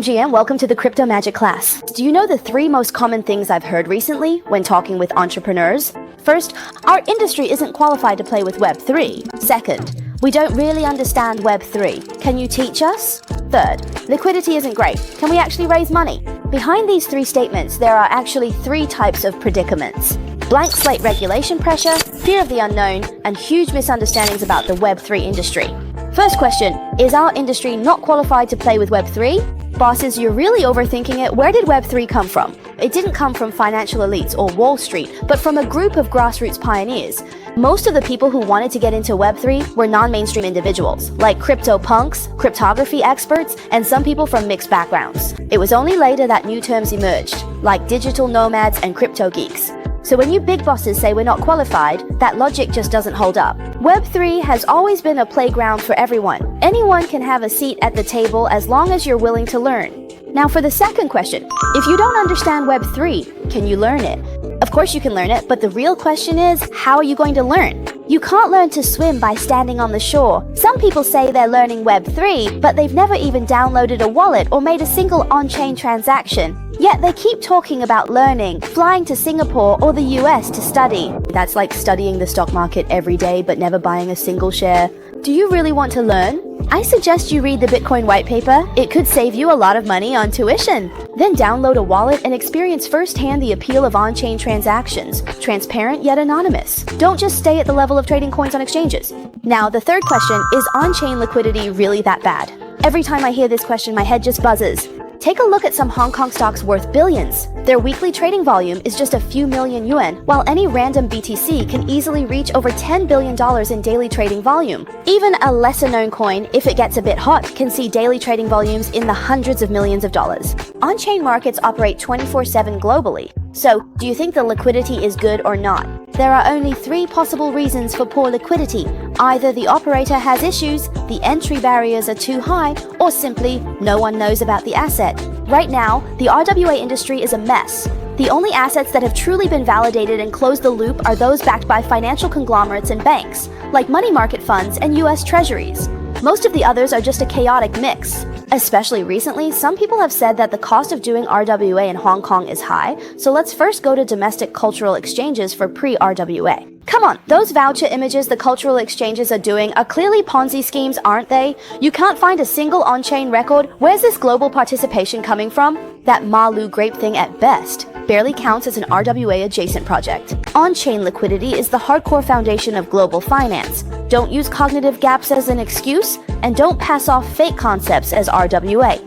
GM, welcome to the Crypto Magic class. Do you know the 3 most common things I've heard recently when talking with entrepreneurs? First, our industry isn't qualified to play with Web3. Second, we don't really understand Web3. Can you teach us? Third, liquidity isn't great. Can we actually raise money? Behind these 3 statements, there are actually 3 types of predicaments: blank slate regulation pressure, fear of the unknown, and huge misunderstandings about the Web3 industry. First question, is our industry not qualified to play with Web3? Bosses, you're really overthinking it. Where did Web3 come from? It didn't come from financial elites or Wall Street, but from a group of grassroots pioneers. Most of the people who wanted to get into Web3 were non-mainstream individuals, like crypto punks, cryptography experts, and some people from mixed backgrounds. It was only later that new terms emerged, like digital nomads and crypto geeks. So when you big bosses say we're not qualified, that logic just doesn't hold up. Web3 has always been a playground for everyone. Anyone can have a seat at the table as long as you're willing to learn. Now for the second question, if you don't understand Web3, can you learn it? Of course you can learn it, but the real question is, how are you going to learn? You can't learn to swim by standing on the shore. Some people say they're learning Web3, but they've never even downloaded a wallet or made a single on-chain transaction. Yet they keep talking about learning, flying to Singapore or the US to study. That's like studying the stock market every day but never buying a single share. Do you really want to learn? I suggest you read the Bitcoin white paper. It could save you a lot of money on tuition. Then download a wallet and experience firsthand the appeal of on-chain transactions, transparent yet anonymous. Don't just stay at the level of trading coins on exchanges. Now, the third question, is on-chain liquidity really that bad? Every time I hear this question, my head just buzzes. Take a look at some Hong Kong stocks worth billions. Their weekly trading volume is just a few million yuan, while any random BTC can easily reach over $10 billion in daily trading volume. Even a lesser-known coin, if it gets a bit hot, can see daily trading volumes in the hundreds of millions of dollars. On-chain markets operate 24/7 globally. So, do you think the liquidity is good or not? There are only 3 possible reasons for poor liquidity. Either the operator has issues, the entry barriers are too high, or simply no one knows about the asset. Right now, the RWA industry is a mess. The only assets that have truly been validated and closed the loop are those backed by financial conglomerates and banks, like money market funds and US treasuries. Most of the others are just a chaotic mix. Especially recently, some people have said that the cost of doing RWA in Hong Kong is high, so let's first go to domestic cultural exchanges for pre-RWA. Come on, those voucher images the cultural exchanges are doing are clearly Ponzi schemes, aren't they? You can't find a single on-chain record. Where's this global participation coming from? That Malu grape thing at best barely counts as an RWA adjacent project. On-chain liquidity is the hardcore foundation of global finance. Don't use cognitive gaps as an excuse, and don't pass off fake concepts as RWA.